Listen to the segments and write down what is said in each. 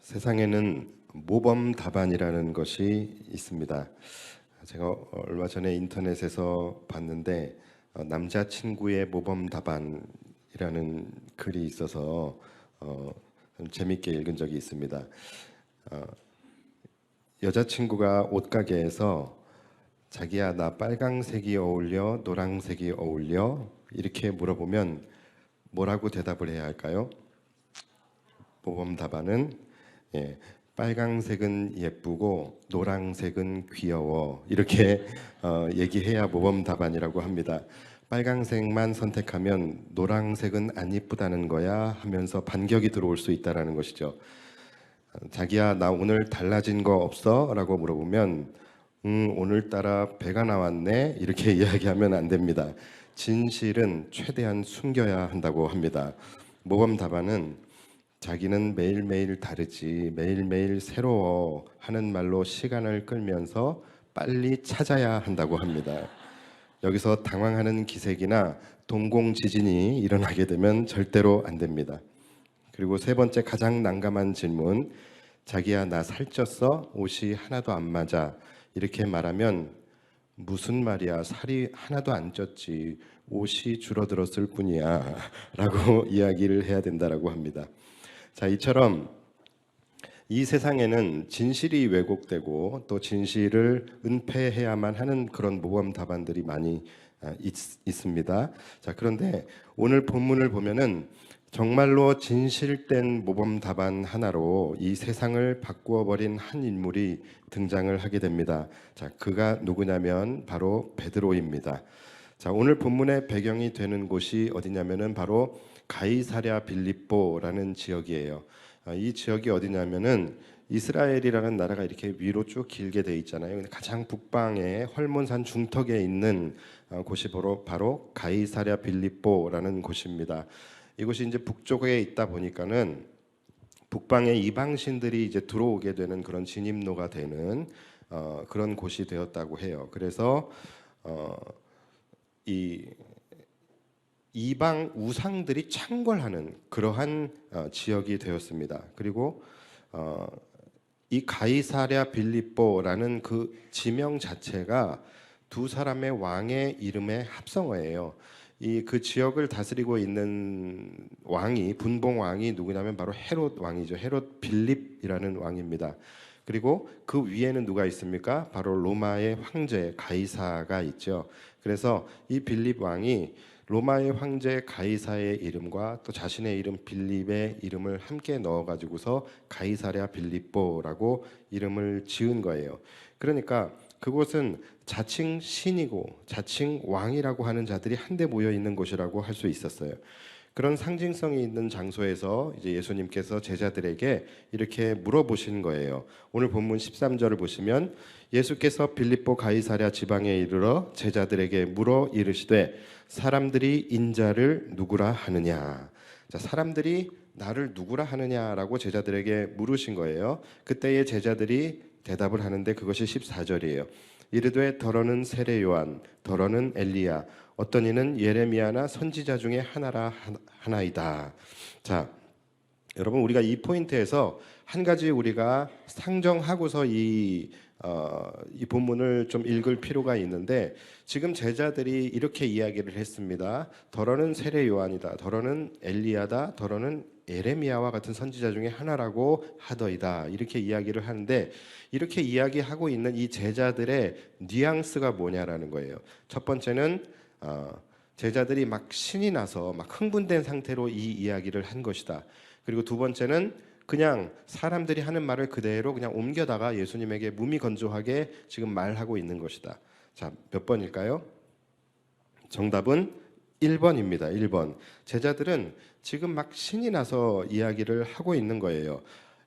세상에는 모범 답안이라는 것이 있습니다. 제가 얼마 전에 인터넷에서 봤는데 남자친구의 모범 답안이라는 글이 있어서 좀 재밌게 읽은 적이 있습니다. 어, 여자친구가 옷가게에서 자기야 나 빨강색이 어울려 노랑색이 어울려 이렇게 물어보면 뭐라고 대답을 해야 할까요? 모범 답안은 빨강색은 예쁘고 노랑색은 귀여워 이렇게 얘기해야 모범 답안이라고 합니다. 빨강색만 선택하면 노랑색은 안 예쁘다는 거야 하면서 반격이 들어올 수 있다라는 것이죠. 자기야 나 오늘 달라진 거 없어? 라고 물어보면 오늘따라 배가 나왔네 이렇게 이야기하면 안 됩니다. 진실은 최대한 숨겨야 한다고 합니다. 모범 답안은 자기는 매일매일 다르지 매일매일 새로워 하는 말로 시간을 끌면서 빨리 찾아야 한다고 합니다. 여기서 당황하는 기색이나 동공 지진이 일어나게 되면 절대로 안 됩니다. 그리고 세 번째 가장 난감한 질문, 자기야 나 살쪘어? 옷이 하나도 안 맞아. 이렇게 말하면 무슨 말이야? 살이 하나도 안 쪘지. 옷이 줄어들었을 뿐이야. 라고 이야기를 해야 된다라고 합니다. 자, 이처럼 이 세상에는 진실이 왜곡되고 또 진실을 은폐해야만 하는 그런 모범 답안들이 많이 있습니다. 자, 그런데 오늘 본문을 보면은 정말로 진실된 모범 답안 하나로 이 세상을 바꾸어 버린 한 인물이 등장을 하게 됩니다. 자, 그가 누구냐면 바로 베드로입니다. 자, 오늘 본문의 배경이 되는 곳이 어디냐면은 바로 가이사랴 빌립보라는 지역이에요. 이 지역이 어디냐면은 이스라엘이라는 나라가 이렇게 위로 쭉 길게 돼 있잖아요. 근데 가장 북방에 헐몬산 중턱에 있는 곳이 바로 가이사랴 빌립보라는 곳입니다. 이곳이 이제 북쪽에 있다 보니까는 북방의 이방신들이 이제 들어오게 되는 그런 진입로가 되는 그런 곳이 되었다고 해요. 그래서 이 이방 우상들이 창궐하는 그러한 지역이 되었습니다. 그리고 이 가이사랴 빌립보라는 그 지명 자체가 두 사람의 왕의 이름의 합성어예요. 이 그 지역을 다스리고 있는 왕이 분봉 왕이 누구냐면 바로 헤롯 왕이죠. 헤롯 빌립이라는 왕입니다. 그리고 그 위에는 누가 있습니까? 바로 로마의 황제 가이사가 있죠. 그래서 이 빌립 왕이 로마의 황제 가이사의 이름과 또 자신의 이름 빌립의 이름을 함께 넣어가지고서 가이사랴 빌립보라고 이름을 지은 거예요. 그러니까 그곳은 자칭 신이고 자칭 왕이라고 하는 자들이 한데 모여 있는 곳이라고 할 수 있었어요. 그런 상징성이 있는 장소에서 이제 예수님께서 제자들에게 이렇게 물어보신 거예요. 오늘 본문 13절을 보시면 예수께서 빌립보 가이사랴 지방에 이르러 제자들에게 물어 이르시되 사람들이 인자를 누구라 하느냐. 자, 사람들이 나를 누구라 하느냐라고 제자들에게 물으신 거예요. 그때의 제자들이 대답을 하는데 그것이 14절이에요. 이르되 더러는 세례 요한, 더러는 엘리야, 어떤 이는 예레미야나 선지자 중에 하나이다. 자, 여러분 우리가 이 포인트에서 한 가지 우리가 상정하고서 이 본문을 좀 읽을 필요가 있는데 지금 제자들이 이렇게 이야기를 했습니다. 더러는 세례 요한이다. 더러는 엘리야다. 더러는 예레미야와 같은 선지자 중에 하나라고 하더이다. 이렇게 이야기를 하는데 이렇게 이야기하고 있는 이 제자들의 뉘앙스가 뭐냐라는 거예요. 첫 번째는 제자들이 막 신이 나서 막 흥분된 상태로 이 이야기를 한 것이다. 그리고 두 번째는 그냥 사람들이 하는 말을 그대로 그냥 옮겨다가 예수님에게 무미건조하게 지금 말하고 있는 것이다. 자, 몇 번일까요? 정답은 1번입니다. 1번. 제자들은 지금 막 신이 나서 이야기를 하고 있는 거예요.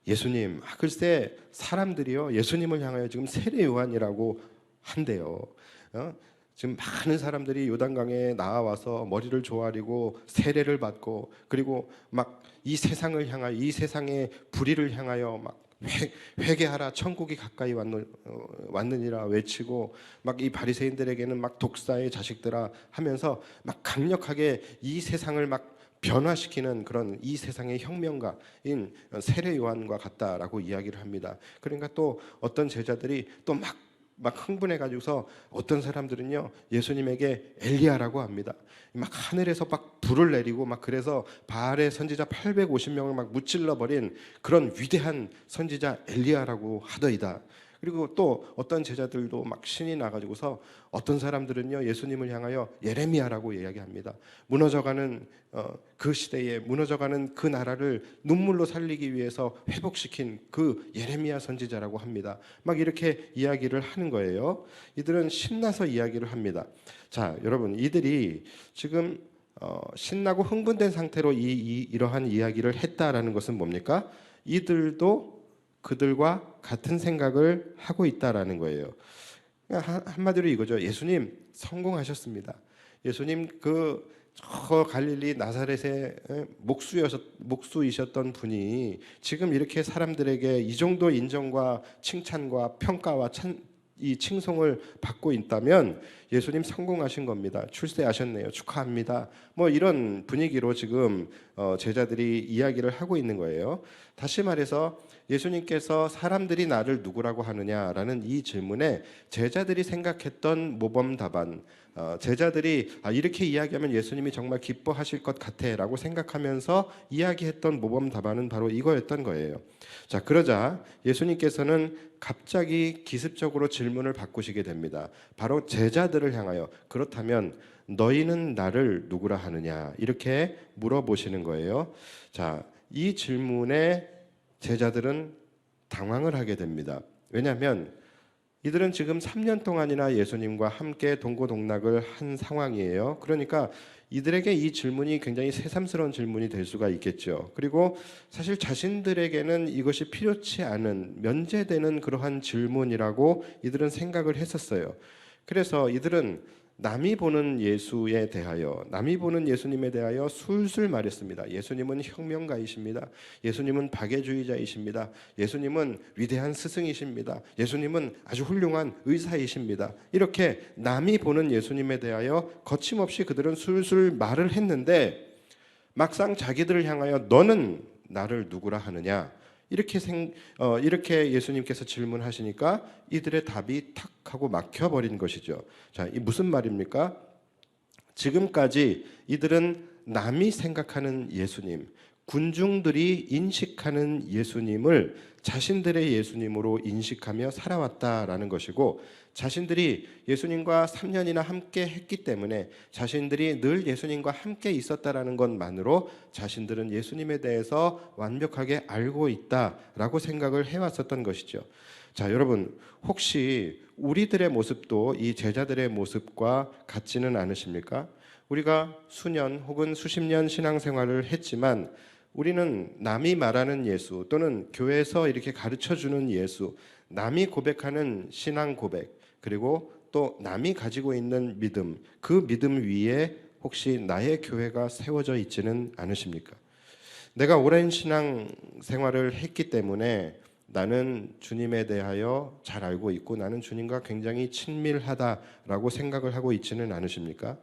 예수님, 글쎄 사람들이요 예수님을 향하여 지금 세례 요한이라고 한대요. 지금 많은 사람들이 요단강에 나와서 머리를 조아리고 세례를 받고 그리고 막 이 세상을 향하여 이 세상의 불의를 향하여 막 회개하라 천국이 가까이 왔느니라 외치고 막 이 바리새인들에게는 막 독사의 자식들아 하면서 막 강력하게 이 세상을 막 변화시키는 그런 이 세상의 혁명가인 세례 요한과 같다라고 이야기를 합니다. 그러니까 또 어떤 제자들이 또 막 흥분해 가지고서 어떤 사람들은요 예수님에게 엘리야라고 합니다. 막 하늘에서 막 불을 내리고 막 그래서 바알의 선지자 850명을 막 무찔러 버린 그런 위대한 선지자 엘리야라고 하더이다. 그리고 또 어떤 제자들도 막 신이 나가지고서 어떤 사람들은요 예수님을 향하여 예레미야라고 이야기합니다. 무너져가는 그 시대에 무너져가는 그 나라를 눈물로 살리기 위해서 회복시킨 그 예레미야 선지자라고 합니다. 막 이렇게 이야기를 하는 거예요. 이들은 신나서 이야기를 합니다. 자, 여러분 이들이 지금 신나고 흥분된 상태로 이러한 이야기를 했다라는 것은 뭡니까? 이들도 그들과 같은 생각을 하고 있다라는 거예요. 한마디로 이거죠. 예수님 성공하셨습니다. 예수님 저 갈릴리 나사렛의 목수이셨던 분이 지금 이렇게 사람들에게 이 정도 인정과 칭찬과 평가와 이 칭송을 받고 있다면 예수님 성공하신 겁니다. 출세하셨네요. 축하합니다. 뭐 이런 분위기로 지금 제자들이 이야기를 하고 있는 거예요. 다시 말해서 예수님께서 사람들이 나를 누구라고 하느냐라는 이 질문에 제자들이 생각했던 모범 답안, 제자들이 이렇게 이야기하면 예수님이 정말 기뻐하실 것 같아라고 생각하면서 이야기했던 모범 답안은 바로 이거였던 거예요. 자, 그러자 예수님께서는 갑자기 기습적으로 질문을 바꾸시게 됩니다. 바로 제자들을 향하여 그렇다면 너희는 나를 누구라 하느냐 이렇게 물어보시는 거예요. 자, 이 질문에 제자들은 당황을 하게 됩니다. 왜냐하면 이들은 지금 3년 동안이나 예수님과 함께 동고동락을 한 상황이에요. 그러니까 이들에게 이 질문이 굉장히 새삼스러운 질문이 될 수가 있겠죠. 그리고 사실 자신들에게는 이것이 필요치 않은 면제되는 그러한 질문이라고 이들은 생각을 했었어요. 그래서 이들은 남이 보는 예수에 대하여, 남이 보는 예수님에 대하여 술술 말했습니다. 예수님은 혁명가이십니다. 예수님은 박애주의자이십니다. 예수님은 위대한 스승이십니다. 예수님은 아주 훌륭한 의사이십니다. 이렇게 남이 보는 예수님에 대하여 거침없이 그들은 술술 말을 했는데 막상 자기들을 향하여 너는 나를 누구라 하느냐 이렇게 예수님께서 질문하시니까 이들의 답이 탁 하고 막혀버린 것이죠. 자, 이 무슨 말입니까? 지금까지 이들은 남이 생각하는 예수님, 군중들이 인식하는 예수님을 자신들의 예수님으로 인식하며 살아왔다라는 것이고, 자신들이 예수님과 3년이나 함께 했기 때문에 자신들이 늘 예수님과 함께 있었다라는 것만으로 자신들은 예수님에 대해서 완벽하게 알고 있다라고 생각을 해왔었던 것이죠. 자, 여러분 혹시 우리들의 모습도 이 제자들의 모습과 같지는 않으십니까? 우리가 수년 혹은 수십 년 신앙생활을 했지만 우리는 남이 말하는 예수 또는 교회에서 이렇게 가르쳐주는 예수, 남이 고백하는 신앙 고백, 그리고 또 남이 가지고 있는 믿음, 그 믿음 위에 혹시 나의 교회가 세워져 있지는 않으십니까? 내가 오랜 신앙 생활을 했기 때문에 나는 주님에 대하여 잘 알고 있고 나는 주님과 굉장히 친밀하다라고 생각을 하고 있지는 않으십니까?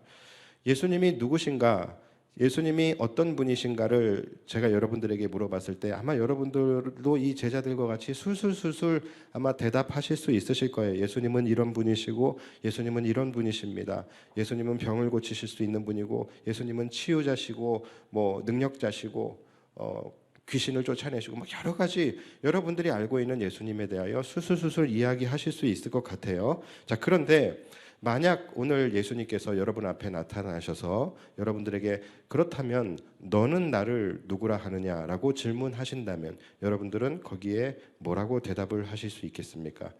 예수님이 누구신가? 예수님이 어떤 분이신가를 제가 여러분들에게 물어봤을 때 아마 여러분들도 이 제자들과 같이 술술술술 아마 대답하실 수 있으실 거예요. 예수님은 이런 분이시고 예수님은 이런 분이십니다. 예수님은 병을 고치실 수 있는 분이고 예수님은 치유자시고 뭐 능력자시고 귀신을 쫓아내시고 뭐 여러 가지 여러분들이 알고 있는 예수님에 대하여 술술술술 이야기하실 수 있을 것 같아요. 자, 그런데 만약 오늘 예수님께서 여러분 앞에 나타나셔서 여러분들에게 그렇다면 너는 나를 누구라 하느냐라고 질문하신다면 여러분들은 거기에 뭐라고 대답을 하실 수 있겠습니까?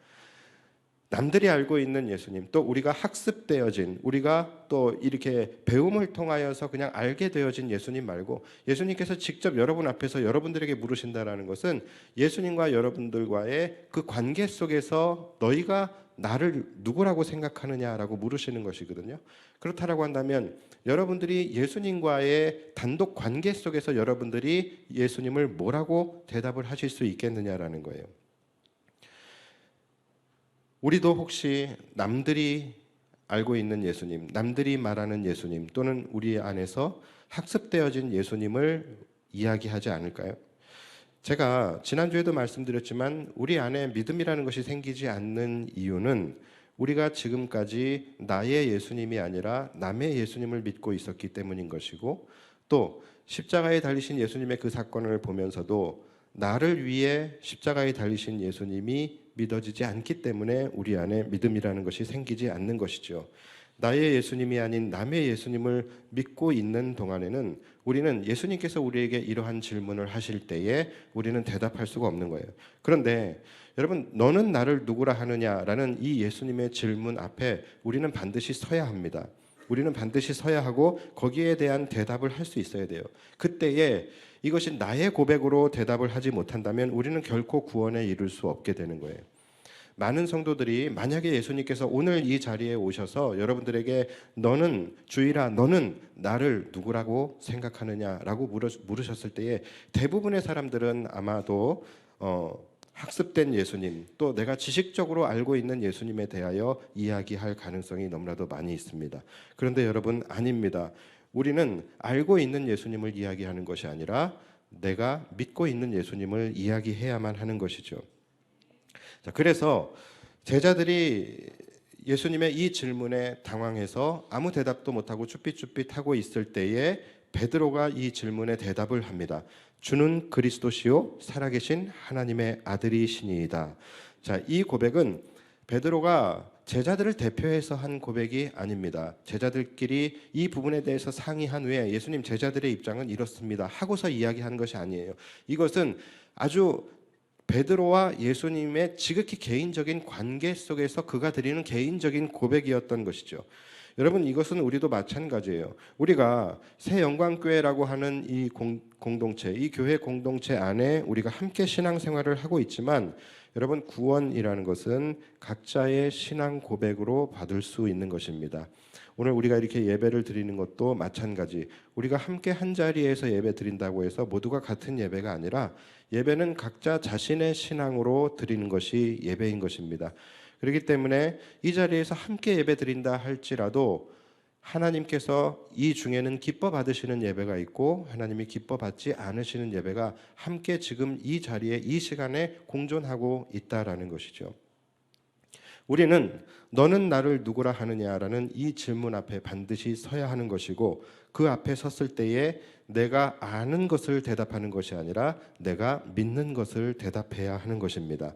남들이 알고 있는 예수님, 또 우리가 학습되어진, 우리가 또 이렇게 배움을 통하여서 그냥 알게 되어진 예수님 말고 예수님께서 직접 여러분 앞에서 여러분들에게 물으신다라는 것은 예수님과 여러분들과의 그 관계 속에서 너희가 나를 누구라고 생각하느냐라고 물으시는 것이거든요. 그렇다라고 한다면 여러분들이 예수님과의 단독 관계 속에서 여러분들이 예수님을 뭐라고 대답을 하실 수 있겠느냐라는 거예요. 우리도 혹시 남들이 알고 있는 예수님, 남들이 말하는 예수님 또는 우리 안에서 학습되어진 예수님을 이야기하지 않을까요? 제가 지난주에도 말씀드렸지만 우리 안에 믿음이라는 것이 생기지 않는 이유는 우리가 지금까지 나의 예수님이 아니라 남의 예수님을 믿고 있었기 때문인 것이고, 또 십자가에 달리신 예수님의 그 사건을 보면서도 나를 위해 십자가에 달리신 예수님이 믿어지지 않기 때문에 우리 안에 믿음이라는 것이 생기지 않는 것이죠. 나의 예수님이 아닌 남의 예수님을 믿고 있는 동안에는 우리는 예수님께서 우리에게 이러한 질문을 하실 때에 우리는 대답할 수가 없는 거예요. 그런데 여러분, 너는 나를 누구라 하느냐라는 이 예수님의 질문 앞에 우리는 반드시 서야 합니다. 우리는 반드시 서야 하고 거기에 대한 대답을 할 수 있어야 돼요. 그때에 이것이 나의 고백으로 대답을 하지 못한다면 우리는 결코 구원에 이를 수 없게 되는 거예요. 많은 성도들이 만약에 예수님께서 오늘 이 자리에 오셔서 여러분들에게 너는 주일아, 너는 나를 누구라고 생각하느냐라고 물으셨을 때에 대부분의 사람들은 아마도 학습된 예수님, 또 내가 지식적으로 알고 있는 예수님에 대하여 이야기할 가능성이 너무나도 많이 있습니다. 그런데 여러분, 아닙니다. 우리는 알고 있는 예수님을 이야기하는 것이 아니라 내가 믿고 있는 예수님을 이야기해야만 하는 것이죠. 자, 그래서 제자들이 예수님의 이 질문에 당황해서 아무 대답도 못하고 쭈삣쭈삣하고 있을 때에 베드로가 이 질문에 대답을 합니다. 주는 그리스도시요 살아계신 하나님의 아들이시니이다. 자, 이 고백은 베드로가 제자들을 대표해서 한 고백이 아닙니다. 제자들끼리 이 부분에 대해서 상의한 후에 예수님, 제자들의 입장은 이렇습니다 하고서 이야기한 것이 아니에요. 이것은 아주 베드로와 예수님의 지극히 개인적인 관계 속에서 그가 드리는 개인적인 고백이었던 것이죠. 여러분, 이것은 우리도 마찬가지예요. 우리가 새영광교회라고 하는 이 공동체, 이 교회 공동체 안에 우리가 함께 신앙생활을 하고 있지만, 여러분, 구원이라는 것은 각자의 신앙 고백으로 받을 수 있는 것입니다. 오늘 우리가 이렇게 예배를 드리는 것도 마찬가지. 우리가 함께 한 자리에서 예배 드린다고 해서 모두가 같은 예배가 아니라 예배는 각자 자신의 신앙으로 드리는 것이 예배인 것입니다. 그렇기 때문에 이 자리에서 함께 예배 드린다 할지라도 하나님께서 이 중에는 기뻐 받으시는 예배가 있고 하나님이 기뻐 받지 않으시는 예배가 함께 지금 이 자리에 이 시간에 공존하고 있다라는 것이죠. 우리는 너는 나를 누구라 하느냐라는 이 질문 앞에 반드시 서야 하는 것이고, 그 앞에 섰을 때에 내가 아는 것을 대답하는 것이 아니라 내가 믿는 것을 대답해야 하는 것입니다.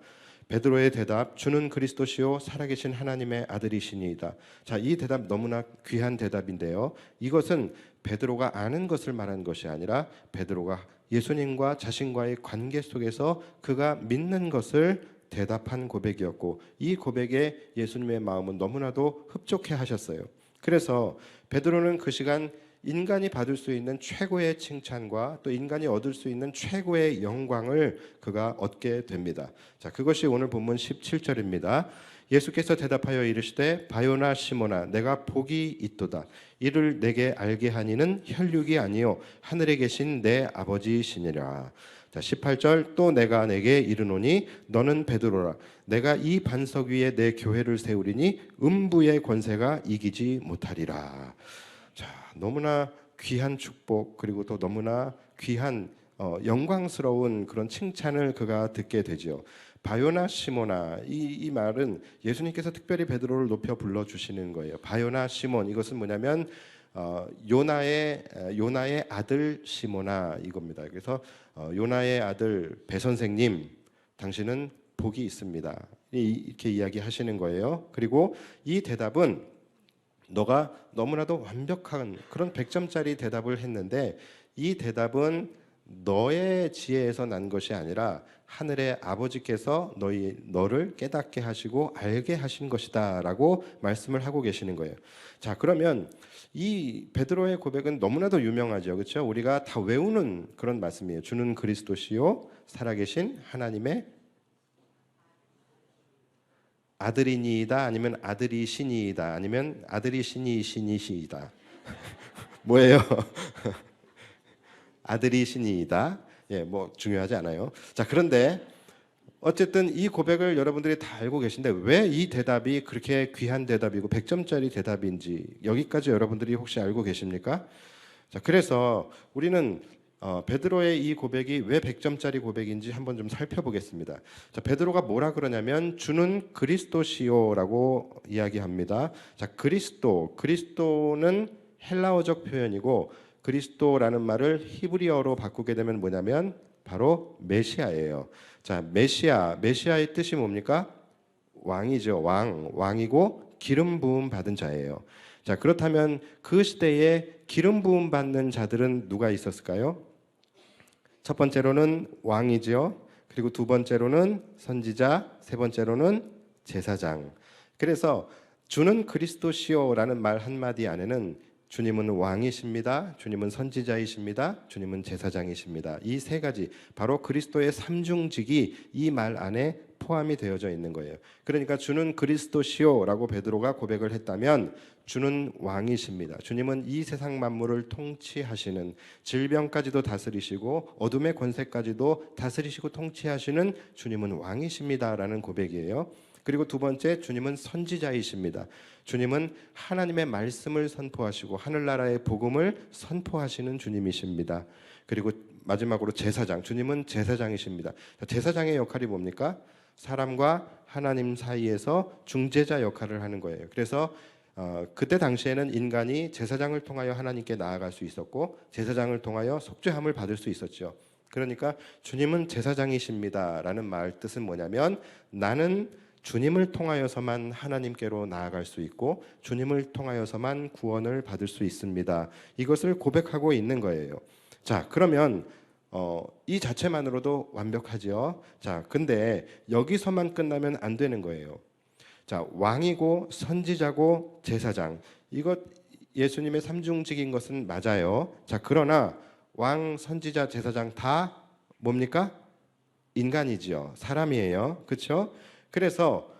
베드로의 대답, 주는 그리스도시요 살아계신 하나님의 아들이시니이다. 자, 이 대답 너무나 귀한 대답인데요. 이것은 베드로가 아는 것을 말한 것이 아니라 베드로가 예수님과 자신과의 관계 속에서 그가 믿는 것을 대답한 고백이었고, 이 고백에 예수님의 마음은 너무나도 흡족해 하셨어요. 그래서 베드로는 그 시간 인간이 받을 수 있는 최고의 칭찬과 또 인간이 얻을 수 있는 최고의 영광을 그가 얻게 됩니다. 자, 그것이 오늘 본문 17절입니다. 예수께서 대답하여 이르시되 바요나 시몬아 내가 복이 있도다. 이를 내게 알게 하니는 혈육이 아니요 하늘에 계신 내 아버지시니라. 자, 18절 또 내가 내게 이르노니 너는 베드로라. 내가 이 반석 위에 내 교회를 세우리니 음부의 권세가 이기지 못하리라. 자, 너무나 귀한 축복, 그리고 또 너무나 귀한 영광스러운 그런 칭찬을 그가 듣게 되죠. 바요나 시몬아, 이 말은 예수님께서 특별히 베드로를 높여 불러주시는 거예요. 바요나 시몬, 이것은 뭐냐면 요나의 아들 시몬아 이겁니다. 그래서 요나의 아들 배 선생님, 당신은 복이 있습니다. 이렇게 이야기하시는 거예요. 그리고 이 대답은 너가 너무나도 완벽한 그런 100점짜리 대답을 했는데, 이 대답은 너의 지혜에서 난 것이 아니라 하늘의 아버지께서 너를 깨닫게 하시고 알게 하신 것이다 라고 말씀을 하고 계시는 거예요. 자, 그러면 이 베드로의 고백은 너무나도 유명하죠. 그렇죠? 우리가 다 외우는 그런 말씀이에요. 주는 그리스도시요 살아계신 하나님의 아들이니이다, 아니면 아들이시니이다, 아니면 아들이시니시니시이다. 뭐예요? 아들이시니이다. 예, 뭐 중요하지 않아요. 자, 그런데 어쨌든 이 고백을 여러분들이 다 알고 계신데 왜 이 대답이 그렇게 귀한 대답이고 100점짜리 대답인지 여기까지 여러분들이 혹시 알고 계십니까? 자, 그래서 우리는 베드로의 이 고백이 왜 100점짜리 고백인지 한번 좀 살펴보겠습니다. 자, 베드로가 뭐라 그러냐면 주는 그리스도시오라고 이야기합니다. 자, 그리스도는 헬라어적 표현이고 그리스도라는 말을 히브리어로 바꾸게 되면 뭐냐면 바로 메시아예요. 자, 메시아의 뜻이 뭡니까? 왕이죠. 왕이고 기름 부음 받은 자예요. 자, 그렇다면 그 시대에 기름 부음 받는 자들은 누가 있었을까요? 첫 번째로는 왕이죠. 그리고 두 번째로는 선지자, 세 번째로는 제사장. 그래서 주는 그리스도시오라는 말 한마디 안에는 주님은 왕이십니다. 주님은 선지자이십니다. 주님은 제사장이십니다. 이 세 가지 바로 그리스도의 삼중직이 이 말 안에 포함이 되어져 있는 거예요. 그러니까 주는 그리스도시오라고 베드로가 고백을 했다면 주는 왕이십니다. 주님은 이 세상 만물을 통치하시는, 질병까지도 다스리시고 어둠의 권세까지도 다스리시고 통치하시는 주님은 왕이십니다라는 고백이에요. 그리고 두 번째, 주님은 선지자이십니다. 주님은 하나님의 말씀을 선포하시고 하늘나라의 복음을 선포하시는 주님이십니다. 그리고 마지막으로 제사장, 주님은 제사장이십니다. 제사장의 역할이 뭡니까? 사람과 하나님 사이에서 중재자 역할을 하는 거예요. 그래서 그때 당시에는 인간이 제사장을 통하여 하나님께 나아갈 수 있었고 제사장을 통하여 속죄함을 받을 수 있었죠. 그러니까 주님은 제사장이십니다라는 말 뜻은 뭐냐면 나는 주님을 통하여서만 하나님께로 나아갈 수 있고 주님을 통하여서만 구원을 받을 수 있습니다. 이것을 고백하고 있는 거예요. 자, 그러면 이 자체만으로도 완벽하지요. 자, 근데 여기서만 끝나면 안 되는 거예요. 자, 왕이고 선지자고 제사장, 이것 예수님의 삼중직인 것은 맞아요. 자, 그러나 왕, 선지자, 제사장 다 뭡니까? 인간이지요. 사람이에요. 그렇죠? 그래서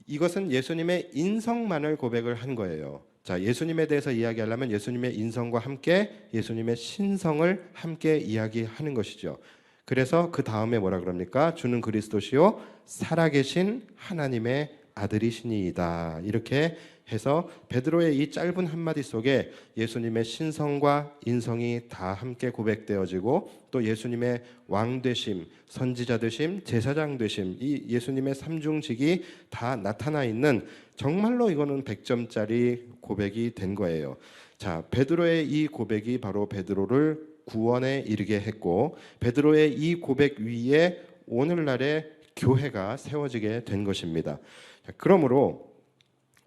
이것은 예수님의 인성만을 고백을 한 거예요. 자, 예수님에 대해서 이야기하려면 예수님의 인성과 함께 예수님의 신성을 함께 이야기하는 것이죠. 그래서 그 다음에 뭐라 그럽니까? 주는 그리스도시요 살아계신 하나님의 아들이시니이다. 이렇게 해서 베드로의 이 짧은 한마디 속에 예수님의 신성과 인성이 다 함께 고백되어지고 또 예수님의 왕되심, 선지자되심, 제사장되심, 이 예수님의 삼중직이 다 나타나 있는 정말로 이거는 100점짜리 고백이 된 거예요. 자, 베드로의 이 고백이 바로 베드로를 구원에 이르게 했고 베드로의 이 고백 위에 오늘날의 교회가 세워지게 된 것입니다. 자, 그러므로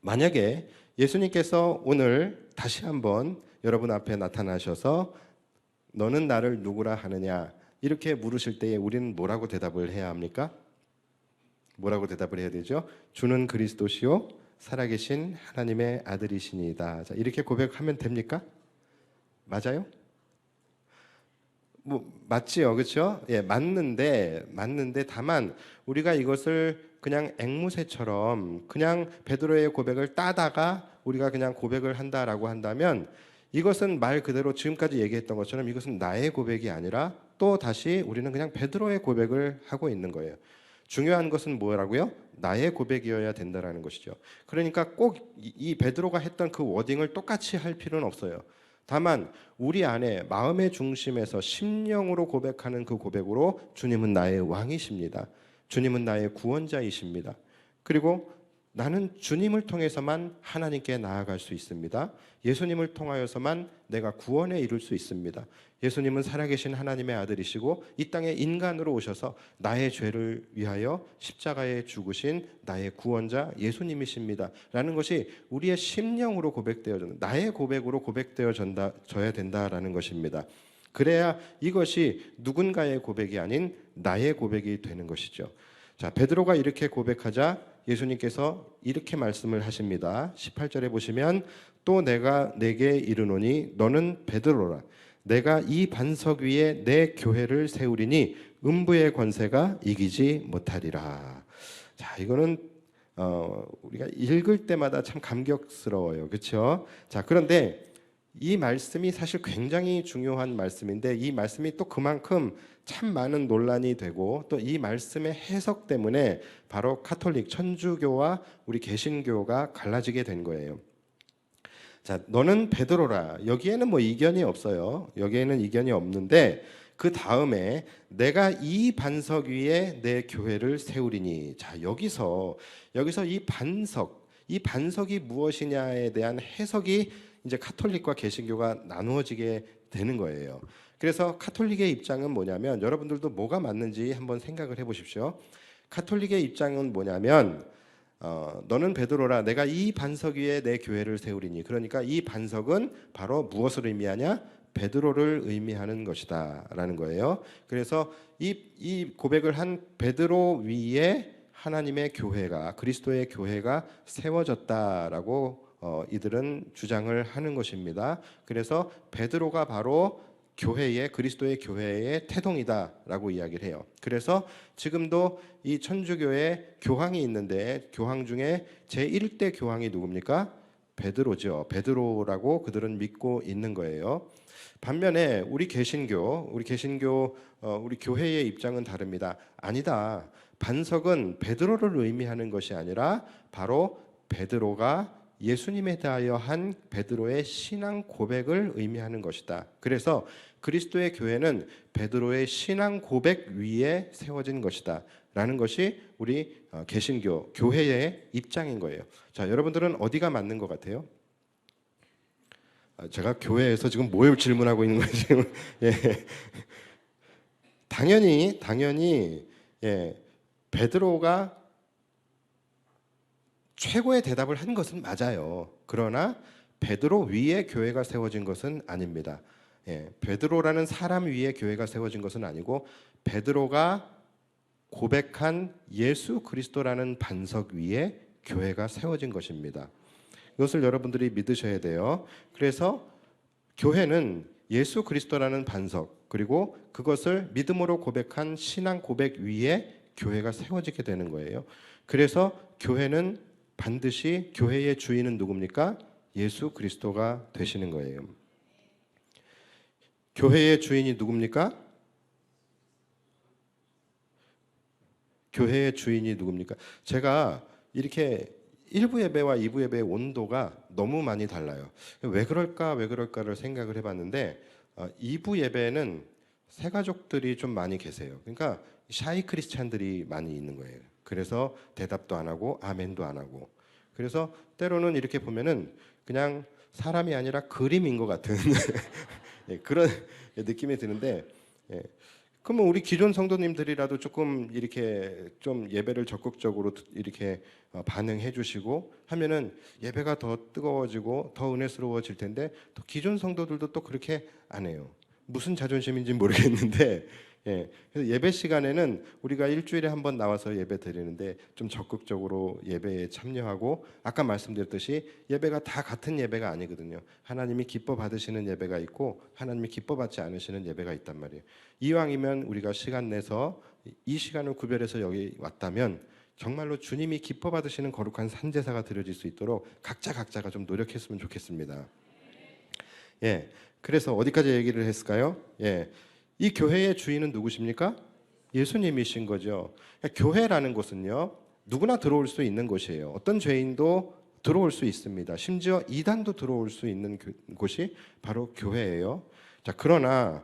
만약에 예수님께서 오늘 다시 한번 여러분 앞에 나타나셔서 너는 나를 누구라 하느냐 이렇게 물으실 때에 우리는 뭐라고 대답을 해야 합니까? 뭐라고 대답을 해야 되죠? 주는 그리스도시요 살아계신 하나님의 아들이시니이다. 자, 이렇게 고백하면 됩니까? 맞아요? 맞지요, 그렇죠? 예, 맞는데 다만 우리가 이것을 그냥 앵무새처럼 그냥 베드로의 고백을 따다가 우리가 그냥 고백을 한다라고 한다면 이것은 말 그대로 지금까지 얘기했던 것처럼 이것은 나의 고백이 아니라 또 다시 우리는 그냥 베드로의 고백을 하고 있는 거예요. 중요한 것은 뭐라고요? 나의 고백이어야 된다라는 것이죠. 그러니까 꼭 이 베드로가 했던 그 워딩을 똑같이 할 필요는 없어요. 다만 우리 안에 마음의 중심에서 심령으로 고백하는 그 고백으로 주님은 나의 왕이십니다. 주님은 나의 구원자이십니다. 그리고 나는 주님을 통해서만 하나님께 나아갈 수 있습니다. 예수님을 통하여서만 내가 구원에 이룰 수 있습니다. 예수님은 살아계신 하나님의 아들이시고 이 땅에 인간으로 오셔서 나의 죄를 위하여 십자가에 죽으신 나의 구원자 예수님이십니다. 라는 것이 우리의 심령으로 고백되어져 나의 고백으로 고백되어져야 된다라는 것입니다. 그래야 이것이 누군가의 고백이 아닌 나의 고백이 되는 것이죠. 자, 베드로가 이렇게 고백하자 예수님께서 이렇게 말씀을 하십니다. 18절에 보시면 또 내가 내게 이르노니 너는 베드로라. 내가 이 반석 위에 내 교회를 세우리니 음부의 권세가 이기지 못하리라. 자, 이거는 우리가 읽을 때마다 참 감격스러워요. 그렇죠? 자, 그런데 이 말씀이 사실 굉장히 중요한 말씀인데 이 말씀이 또 그만큼 참 많은 논란이 되고 또 이 말씀의 해석 때문에 바로 카톨릭 천주교와 우리 개신교가 갈라지게 된 거예요. 자, 너는 베드로라. 여기에는 뭐 이견이 없어요. 여기에는 이견이 없는데 그 다음에 내가 이 반석 위에 내 교회를 세우리니. 자, 여기서 이 반석이 무엇이냐에 대한 해석이 이제 카톨릭과 개신교가 나누어지게 되는 거예요. 그래서 카톨릭의 입장은 뭐냐면, 여러분들도 뭐가 맞는지 한번 생각을 해보십시오. 카톨릭의 입장은 뭐냐면, 너는 베드로라. 내가 이 반석 위에 내 교회를 세우리니. 그러니까 이 반석은 바로 무엇을 의미하냐? 베드로를 의미하는 것이다라는 거예요. 그래서 이 고백을 한 베드로 위에 하나님의 교회가, 그리스도의 교회가 세워졌다라고 이들은 주장을 하는 것입니다. 그래서 베드로가 바로 그리스도의 교회의 태동이다라고 이야기를 해요. 그래서 지금도 이 천주교에 교황이 있는데, 교황 중에 제1대 교황이 누굽니까? 베드로죠. 베드로라고 그들은 믿고 있는 거예요. 반면에 우리 교회의 입장은 다릅니다. 아니다. 반석은 베드로를 의미하는 것이 아니라 바로 베드로가 예수님에 대하여 한 베드로의 신앙 고백을 의미하는 것이다. 그래서 그리스도의 교회는 베드로의 신앙 고백 위에 세워진 것이다 라는 것이 우리 개신교 교회의 입장인 거예요. 자, 여러분들은 어디가 맞는 것 같아요? 제가 교회에서 지금 뭘 질문하고 있는 건지 예. 당연히 예. 베드로가 최고의 대답을 한 것은 맞아요. 그러나 베드로 위에 교회가 세워진 것은 아닙니다. 예, 베드로라는 사람 위에 교회가 세워진 것은 아니고 베드로가 고백한 예수 그리스도라는 반석 위에 교회가 세워진 것입니다. 이것을 여러분들이 믿으셔야 돼요. 그래서 교회는 예수 그리스도라는 반석, 그리고 그것을 믿음으로 고백한 신앙 고백 위에 교회가 세워지게 되는 거예요. 그래서 교회는 반드시, 교회의 주인은 누굽니까? 예수 그리스도가 되시는 거예요. 교회의 주인이 누굽니까? 교회의 주인이 누굽니까? 제가 이렇게 1부 예배와 2부 예배의 온도가 너무 많이 달라요. 왜 그럴까를 생각을 해봤는데 2부 예배는 새가족들이 좀 많이 계세요. 그러니까 샤이 크리스찬들이 많이 있는 거예요. 그래서 대답도 안 하고 아멘도 안 하고, 그래서 때로는 이렇게 보면은 그냥 사람이 아니라 그림인 것 같은 예, 그런 느낌이 드는데, 예. 그러면 우리 기존 성도님들이라도 조금 이렇게 좀 예배를 적극적으로 이렇게 반응해 주시고 하면은 예배가 더 뜨거워지고 더 은혜스러워질 텐데, 또 기존 성도들도 또 그렇게 안 해요. 무슨 자존심인지 모르겠는데, 예. 그래서 예배 시간에는 우리가 일주일에 한 번 나와서 예배 드리는데 좀 적극적으로 예배에 참여하고, 아까 말씀드렸듯이 예배가 다 같은 예배가 아니거든요. 하나님이 기뻐 받으시는 예배가 있고 하나님이 기뻐 받지 않으시는 예배가 있단 말이에요. 이왕이면 우리가 시간 내서 이 시간을 구별해서 여기 왔다면 정말로 주님이 기뻐 받으시는 거룩한 산제사가 드려질 수 있도록 각자가 좀 노력했으면 좋겠습니다. 예. 그래서 어디까지 얘기를 했을까요? 예. 이 교회의 주인은 누구십니까? 예수님이신 거죠. 교회라는 곳은요, 누구나 들어올 수 있는 곳이에요. 어떤 죄인도 들어올 수 있습니다. 심지어 이단도 들어올 수 있는 곳이 바로 교회예요. 자, 그러나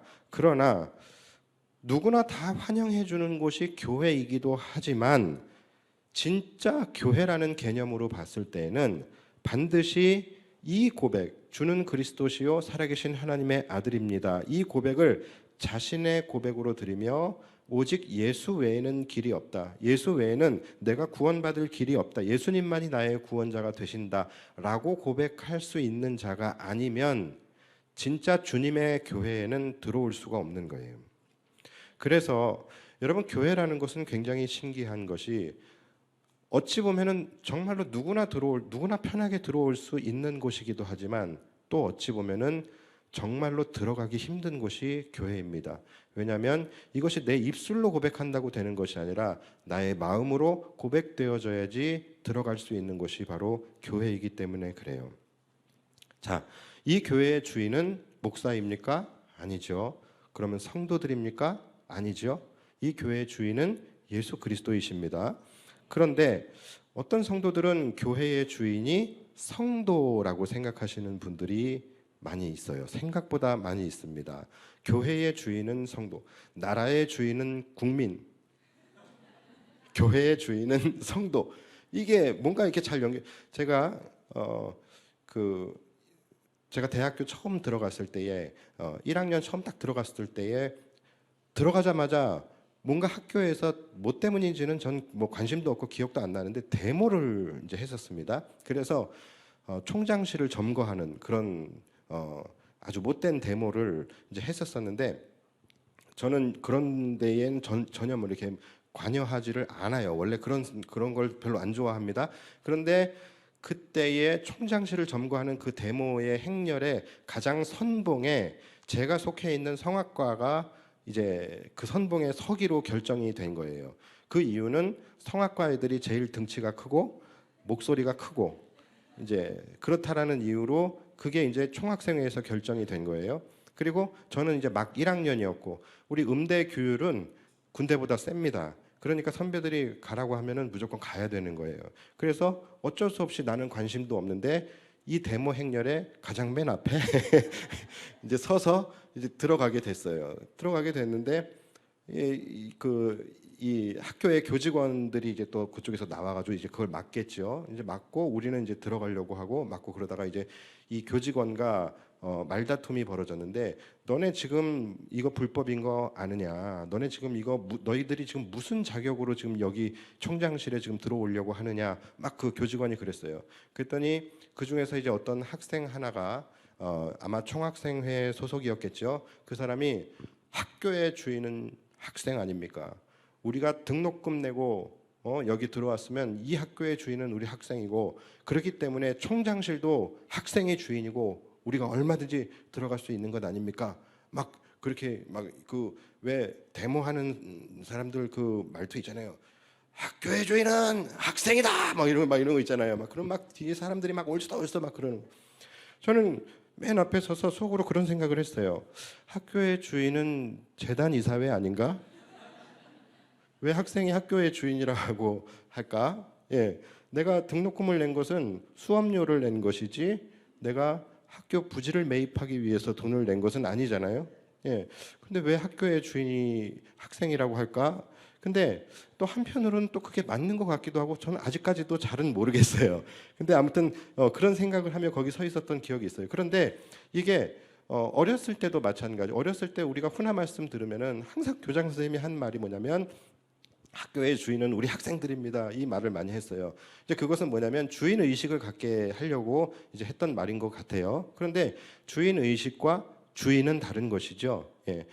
누구나 다 환영해 주는 곳이 교회이기도 하지만, 진짜 교회라는 개념으로 봤을 때는 반드시 이 고백, 주는 그리스도시요 살아계신 하나님의 아들입니다, 이 고백을 자신의 고백으로 드리며 오직 예수 외에는 길이 없다, 예수 외에는 내가 구원받을 길이 없다, 예수님만이 나의 구원자가 되신다라고 고백할 수 있는 자가 아니면 진짜 주님의 교회에는 들어올 수가 없는 거예요. 그래서 여러분, 교회라는 것은 굉장히 신기한 것이, 어찌 보면은 정말로 누구나 편하게 들어올 수 있는 곳이기도 하지만, 또 어찌 보면은 정말로 들어가기 힘든 곳이 교회입니다. 왜냐하면 이것이 내 입술로 고백한다고 되는 것이 아니라 나의 마음으로 고백되어져야지 들어갈 수 있는 곳이 바로 교회이기 때문에 그래요. 자, 이 교회의 주인은 목사입니까? 아니죠. 그러면 성도들입니까? 아니죠. 이 교회의 주인은 예수 그리스도이십니다. 그런데 어떤 성도들은 교회의 주인이 성도라고 생각하시는 분들이 많이 있어요. 생각보다 많이 있습니다. 교회의 주인은 성도, 나라의 주인은 국민, 교회의 주인은 성도. 이게 뭔가 이렇게 잘 연결. 제가 제가 대학교 처음 들어갔을 때에 1학년 처음 딱 들어갔을 때에 들어가자마자 뭔가 학교에서 뭐 때문인지는 전 뭐 관심도 없고 기억도 안 나는데 데모를 이제 했었습니다. 그래서 총장실을 점거하는 그런 아주 못된 데모를 이제 했었었는데 저는 그런 데엔 전혀 뭐 이렇게 관여하지를 않아요. 원래 그런 걸 별로 안 좋아합니다. 그런데 그때의 총장실을 점거하는 그 데모의 행렬에 가장 선봉에 제가 속해 있는 성악과가 이제 그 선봉에 서기로 결정이 된 거예요. 그 이유는 성악과 애들이 제일 등치가 크고 목소리가 크고 이제 그렇다라는 이유로 그게 이제 총학생회에서 결정이 된 거예요. 그리고 저는 이제 막 1학년이었고 우리 음대 규율은 군대보다 셉니다. 그러니까 선배들이 가라고 하면은 무조건 가야 되는 거예요. 그래서 어쩔 수 없이 나는 관심도 없는데 이 데모 행렬에 가장 맨 앞에 이제 서서 이제 들어가게 됐어요. 들어가게 됐는데 이 학교의 교직원들이 이제 또 그쪽에서 나와가지고 이제 그걸 막겠죠. 이제 막고 우리는 이제 들어가려고 하고 막고 그러다가 이제 이 교직원과 말다툼이 벌어졌는데 너네 지금 이거 불법인 거 아느냐? 너네 지금 이거 너희들이 지금 무슨 자격으로 지금 여기 총장실에 지금 들어오려고 하느냐? 막 그 교직원이 그랬어요. 그랬더니 그 중에서 이제 어떤 학생 하나가 아마 총학생회 소속이었겠죠. 그 사람이 학교의 주인은 학생 아닙니까? 우리가 등록금 내고 여기 들어왔으면 이 학교의 주인은 우리 학생이고 그렇기 때문에 총장실도 학생의 주인이고 우리가 얼마든지 들어갈 수 있는 것 아닙니까? 막 그렇게 막 그 왜 데모하는 사람들 그 말투 있잖아요. 학교의 주인은 학생이다. 막 이런 거 있잖아요. 막 그런 막 뒤에 사람들이 막 얼싸 막 그러는. 저는 맨 앞에 서서 속으로 그런 생각을 했어요. 학교의 주인은 재단 이사회 아닌가? 왜 학생이 학교의 주인이라고 할까? 예, 내가 등록금을 낸 것은 수업료를 낸 것이지 내가 학교 부지를 매입하기 위해서 돈을 낸 것은 아니잖아요. 예, 근데 왜 학교의 주인이 학생이라고 할까? 근데 또 한편으로는 또 그게 맞는 것 같기도 하고 저는 아직까지도 잘은 모르겠어요. 근데 아무튼 그런 생각을 하며 거기 서 있었던 기억이 있어요. 그런데 이게 어렸을 때도 마찬가지. 어렸을 때 우리가 훈화 말씀 들으면은 항상 교장 선생님이 한 말이 뭐냐면 학교의 주인은 우리 학생들입니다. 이 말을 많이 했어요. 이제 그것은 뭐냐면 주인 의식을 갖게 하려고 이제 했던 말인 것 같아요. 그런데 주인 의식과 주인은 다른 것이죠. 예.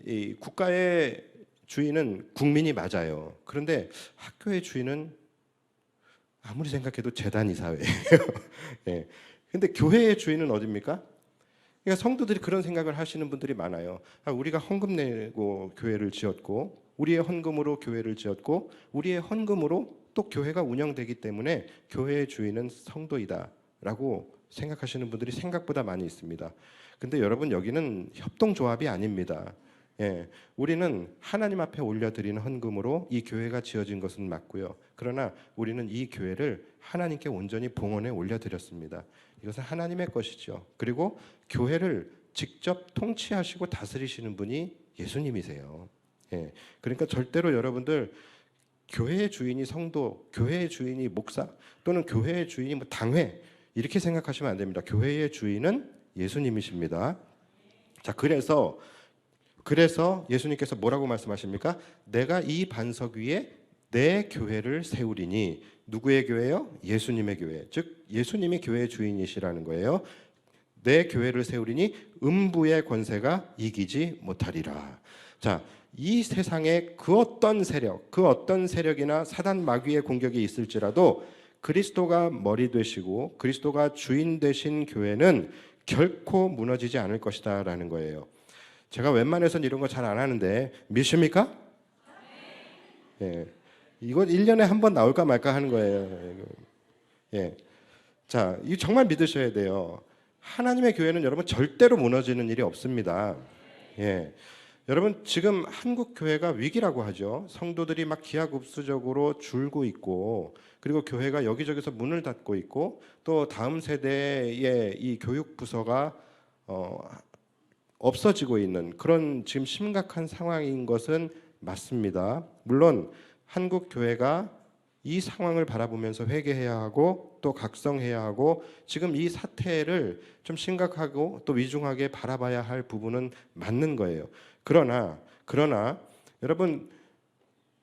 이 국가의 주인은 국민이 맞아요. 그런데 학교의 주인은 아무리 생각해도 재단 이사회예요. 예. 근데 교회의 주인은 어디입니까? 그러니까 성도들이 그런 생각을 하시는 분들이 많아요. 우리가 헌금 내고 교회를 지었고 우리의 헌금으로 교회를 지었고 우리의 헌금으로 또 교회가 운영되기 때문에 교회의 주인은 성도이다라고 생각하시는 분들이 생각보다 많이 있습니다. 근데 여러분 여기는 협동조합이 아닙니다. 예, 우리는 하나님 앞에 올려드리는 헌금으로 이 교회가 지어진 것은 맞고요. 그러나 우리는 이 교회를 하나님께 온전히 봉헌에 올려드렸습니다. 이것은 하나님의 것이죠. 그리고 교회를 직접 통치하시고 다스리시는 분이 예수님이세요. 예, 그러니까 절대로 여러분들 교회의 주인이 성도, 교회의 주인이 목사 또는 교회의 주인이 뭐 당회 이렇게 생각하시면 안 됩니다. 교회의 주인은 예수님이십니다. 자, 그래서 예수님께서 뭐라고 말씀하십니까? 내가 이 반석 위에 내 교회를 세우리니. 누구의 교회요? 예수님의 교회. 즉 예수님이 교회의 주인이시라는 거예요. 내 교회를 세우리니 음부의 권세가 이기지 못하리라. 자, 이 세상에 그 어떤 세력이나 사단 마귀의 공격이 있을지라도 그리스도가 머리 되시고 그리스도가 주인 되신 교회는 결코 무너지지 않을 것이다라는 거예요. 제가 웬만해서는 이런 거 잘 안 하는데 믿습니까? 예. 이거 1년에 한 번 나올까 말까 하는 거예요. 예. 자, 이거 정말 믿으셔야 돼요. 하나님의 교회는 여러분 절대로 무너지는 일이 없습니다. 예. 여러분 지금 한국 교회가 위기라고 하죠. 성도들이 막 기하급수적으로 줄고 있고, 그리고 교회가 여기저기서 문을 닫고 있고, 또 다음 세대의 이 교육 부서가 없어지고 있는 그런 지금 심각한 상황인 것은 맞습니다. 물론 한국 교회가 이 상황을 바라보면서 회개해야 하고 또 각성해야 하고, 지금 이 사태를 좀 심각하고 또 위중하게 바라봐야 할 부분은 맞는 거예요. 그러나 여러분,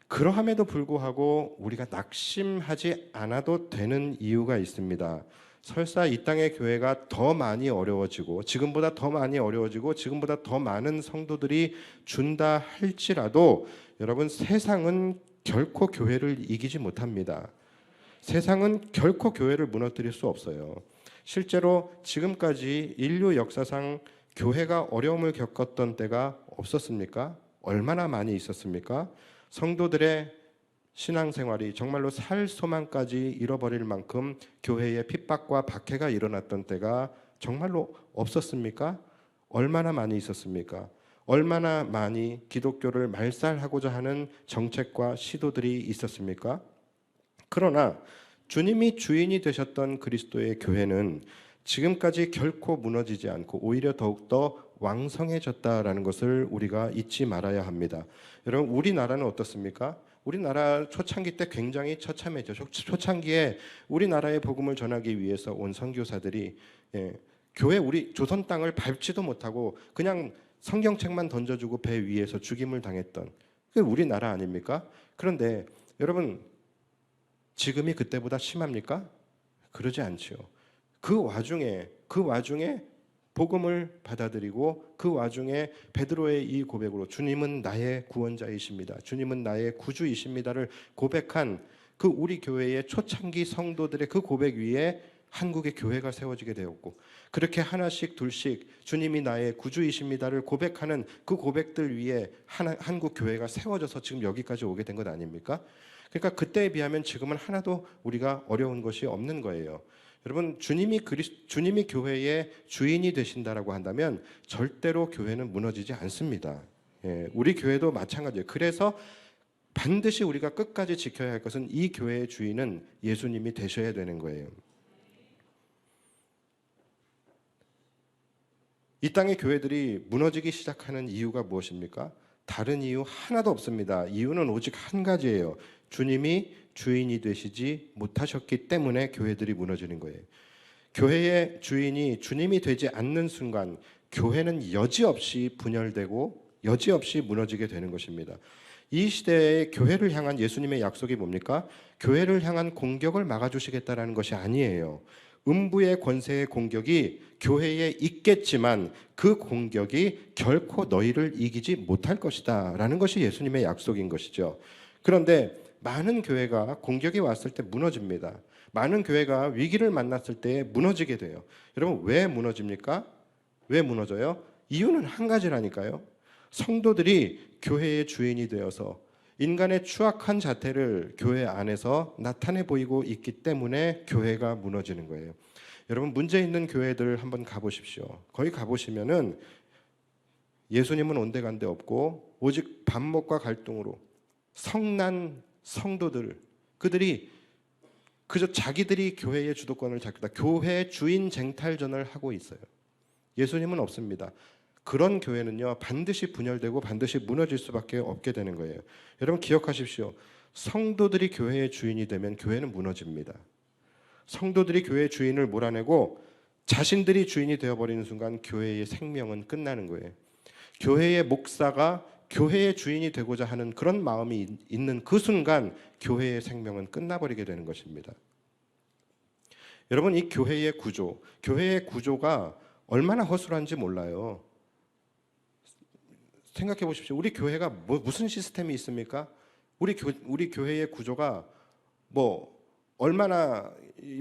그러함에도 불구하고 우리가 낙심하지 않아도 되는 이유가 있습니다. 설사 이 땅의 교회가 더 많이 어려워지고 지금보다 더 많이 어려워지고 지금보다 더 많은 성도들이 준다 할지라도, 여러분, 세상은 결코 교회를 이기지 못합니다. 세상은 결코 교회를 무너뜨릴 수 없어요. 실제로 지금까지 인류 역사상 교회가 어려움을 겪었던 때가 없었습니까? 얼마나 많이 있었습니까? 성도들의 신앙생활이 정말로 살 소망까지 잃어버릴 만큼 교회에 핍박과 박해가 일어났던 때가 정말로 없었습니까? 얼마나 많이 있었습니까? 얼마나 많이 기독교를 말살하고자 하는 정책과 시도들이 있었습니까? 그러나 주님이 주인이 되셨던 그리스도의 교회는 지금까지 결코 무너지지 않고 오히려 더욱더 왕성해졌다라는 것을 우리가 잊지 말아야 합니다. 여러분, 우리나라는 어떻습니까? 우리나라 초창기 때 굉장히 처참했죠. 초창기에 우리나라의 복음을 전하기 위해서 온 선교사들이 교회, 우리 조선 땅을 밟지도 못하고 그냥 성경책만 던져주고 배 위에서 죽임을 당했던, 그게 우리나라 아닙니까? 그런데 여러분, 지금이 그때보다 심합니까? 그러지 않지요. 그 와중에 복음을 받아들이고, 그 와중에 베드로의 이 고백으로 주님은 나의 구원자이십니다, 주님은 나의 구주이십니다를 고백한 그 우리 교회의 초창기 성도들의 그 고백 위에 한국의 교회가 세워지게 되었고, 그렇게 하나씩 둘씩 주님이 나의 구주이십니다를 고백하는 그 고백들 위에 한국 교회가 세워져서 지금 여기까지 오게 된 것 아닙니까? 그러니까 그때에 비하면 지금은 하나도 우리가 어려운 것이 없는 거예요. 여러분, 주님이 교회의 주인이 되신다라고 한다면 절대로 교회는 무너지지 않습니다. 우리 교회도 마찬가지예요. 그래서 반드시 우리가 끝까지 지켜야 할 것은 이 교회의 주인은 예수님이 되셔야 되는 거예요. 이 땅의 교회들이 무너지기 시작하는 이유가 무엇입니까? 다른 이유 하나도 없습니다. 이유는 오직 한 가지예요. 주님이 주인이 되시지 못하셨기 때문에 교회들이 무너지는 거예요. 교회의 주인이 주님이 되지 않는 순간 교회는 여지없이 분열되고 여지없이 무너지게 되는 것입니다. 이 시대에 교회를 향한 예수님의 약속이 뭡니까? 교회를 향한 공격을 막아주시겠다라는 것이 아니에요. 음부의 권세의 공격이 교회에 있겠지만 그 공격이 결코 너희를 이기지 못할 것이다 라는 것이 예수님의 약속인 것이죠. 그런데 많은 교회가 공격이 왔을 때 무너집니다. 많은 교회가 위기를 만났을 때 무너지게 돼요. 여러분, 왜 무너집니까? 왜 무너져요? 이유는 한 가지라니까요. 성도들이 교회의 주인이 되어서 인간의 추악한 자태를 교회 안에서 나타내 보이고 있기 때문에 교회가 무너지는 거예요. 여러분, 문제 있는 교회들 한번 가보십시오. 거기 가보시면은 예수님은 온데간데 없고 오직 반목과 갈등으로 성난 성도들, 그들이 그저 자기들이 교회의 주도권을 잡겠다, 교회 주인 쟁탈전을 하고 있어요. 예수님은 없습니다. 그런 교회는요, 반드시 분열되고 반드시 무너질 수밖에 없게 되는 거예요. 여러분, 기억하십시오. 성도들이 교회의 주인이 되면 교회는 무너집니다. 성도들이 교회의 주인을 몰아내고 자신들이 주인이 되어버리는 순간 교회의 생명은 끝나는 거예요. 교회의 목사가 교회의 주인이 되고자 하는 그런 마음이 있는 그 순간 교회의 생명은 끝나버리게 되는 것입니다. 여러분, 이 교회의 구조가 얼마나 허술한지 몰라요. 생각해 보십시오. 우리 교회가 무슨 시스템이 있습니까? 우리 교회의 구조가 얼마나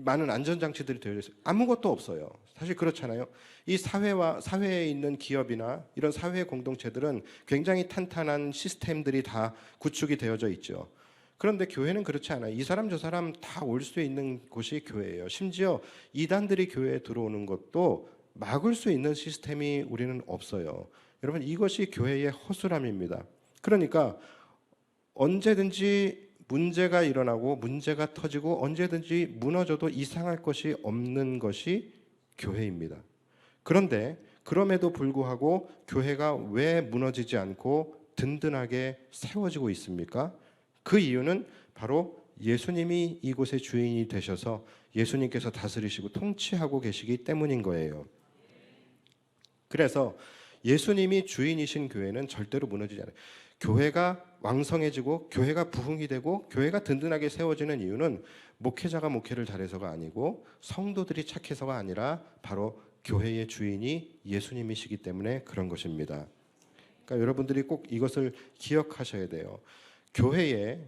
많은 안전장치들이 되어 있어요? 아무것도 없어요. 사실 그렇잖아요. 이 사회에 있는 기업이나 이런 사회 공동체들은 굉장히 탄탄한 시스템들이 다 구축이 되어져 있죠. 그런데 교회는 그렇지 않아요. 이 사람 저 사람 다 올 수 있는 곳이 교회예요. 심지어 이단들이 교회에 들어오는 것도 막을 수 있는 시스템이 우리는 없어요. 여러분 이것이 교회의 허술함입니다. 그러니까 언제든지 문제가 일어나고 문제가 터지고 언제든지 무너져도 이상할 것이 없는 것이 교회입니다. 그런데 그럼에도 불구하고 교회가 왜 무너지지 않고 든든하게 세워지고 있습니까? 그 이유는 바로 예수님이 이곳의 주인이 되셔서 예수님께서 다스리시고 통치하고 계시기 때문인 거예요. 그래서 예수님이 주인이신 교회는 절대로 무너지지 않아요. 교회가 왕성해지고 교회가 부흥이 되고 교회가 든든하게 세워지는 이유는 목회자가 목회를 잘해서가 아니고 성도들이 착해서가 아니라 바로 교회의 주인이 예수님이시기 때문에 그런 것입니다. 그러니까 여러분들이 꼭 이것을 기억하셔야 돼요. 교회에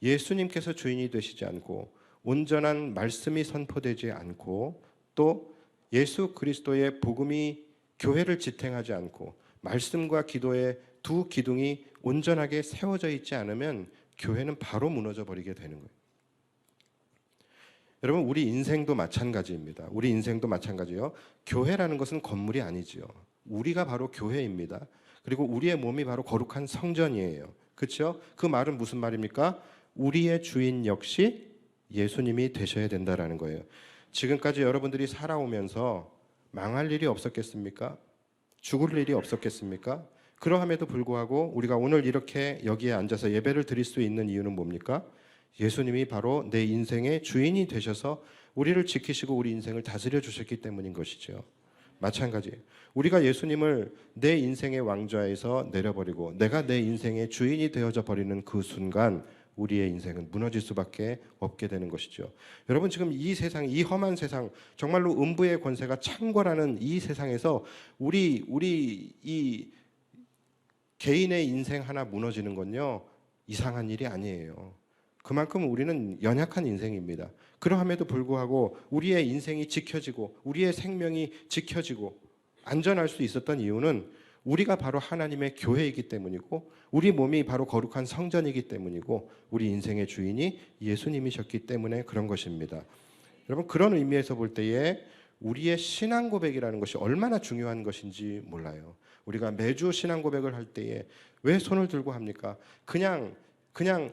예수님께서 주인이 되시지 않고 온전한 말씀이 선포되지 않고 또 예수 그리스도의 복음이 교회를 지탱하지 않고 말씀과 기도의 두 기둥이 온전하게 세워져 있지 않으면 교회는 바로 무너져 버리게 되는 거예요. 여러분 우리 인생도 마찬가지입니다. 우리 인생도 마찬가지요. 교회라는 것은 건물이 아니지요. 우리가 바로 교회입니다. 그리고 우리의 몸이 바로 거룩한 성전이에요. 그렇죠? 그 말은 무슨 말입니까? 우리의 주인 역시 예수님이 되셔야 된다라는 거예요. 지금까지 여러분들이 살아오면서 망할 일이 없었겠습니까? 죽을 일이 없었겠습니까? 그러함에도 불구하고 우리가 오늘 이렇게 여기에 앉아서 예배를 드릴 수 있는 이유는 뭡니까? 예수님이 바로 내 인생의 주인이 되셔서 우리를 지키시고 우리 인생을 다스려 주셨기 때문인 것이죠. 마찬가지예요. 우리가 예수님을 내 인생의 왕좌에서 내려버리고 내가 내 인생의 주인이 되어져 버리는 그 순간 우리의 인생은 무너질 수밖에 없게 되는 것이죠. 여러분 지금 이 세상, 이 험한 세상, 정말로 음부의 권세가 창궐하는 이 세상에서 우리 이 개인의 인생 하나 무너지는 건요 이상한 일이 아니에요. 그만큼 우리는 연약한 인생입니다. 그러함에도 불구하고 우리의 인생이 지켜지고 우리의 생명이 지켜지고 안전할 수 있었던 이유는 우리가 바로 하나님의 교회이기 때문이고 우리 몸이 바로 거룩한 성전이기 때문이고 우리 인생의 주인이 예수님이셨기 때문에 그런 것입니다. 여러분 그런 의미에서 볼 때에 우리의 신앙 고백이라는 것이 얼마나 중요한 것인지 몰라요. 우리가 매주 신앙 고백을 할 때에 왜 손을 들고 합니까? 그냥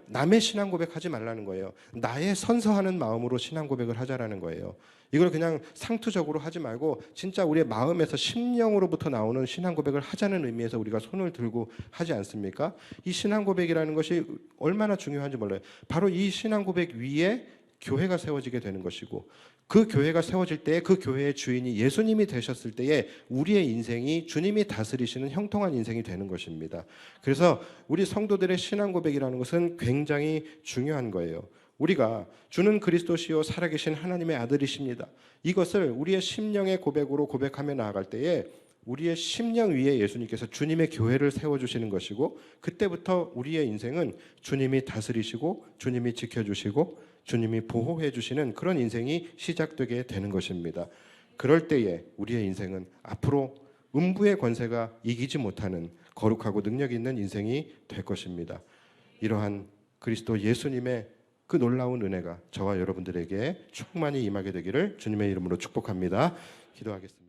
남의 신앙 고백하지 말라는 거예요. 나의 선서하는 마음으로 신앙 고백을 하자라는 거예요. 이걸 그냥 상투적으로 하지 말고 진짜 우리의 마음에서 심령으로부터 나오는 신앙 고백을 하자는 의미에서 우리가 손을 들고 하지 않습니까? 이 신앙 고백이라는 것이 얼마나 중요한지 몰라요. 바로 이 신앙 고백 위에 교회가 세워지게 되는 것이고 그 교회가 세워질 때에 그 교회의 주인이 예수님이 되셨을 때에 우리의 인생이 주님이 다스리시는 형통한 인생이 되는 것입니다. 그래서 우리 성도들의 신앙 고백이라는 것은 굉장히 중요한 거예요. 우리가 주는 그리스도시요 살아계신 하나님의 아들이십니다. 이것을 우리의 심령의 고백으로 고백하며 나아갈 때에 우리의 심령 위에 예수님께서 주님의 교회를 세워주시는 것이고 그때부터 우리의 인생은 주님이 다스리시고 주님이 지켜주시고 주님이 보호해 주시는 그런 인생이 시작되게 되는 것입니다. 그럴 때에 우리의 인생은 앞으로 음부의 권세가 이기지 못하는 거룩하고 능력 있는 인생이 될 것입니다. 이러한 그리스도 예수님의 그 놀라운 은혜가 저와 여러분들에게 충만히 임하게 되기를 주님의 이름으로 축복합니다. 기도하겠습니다.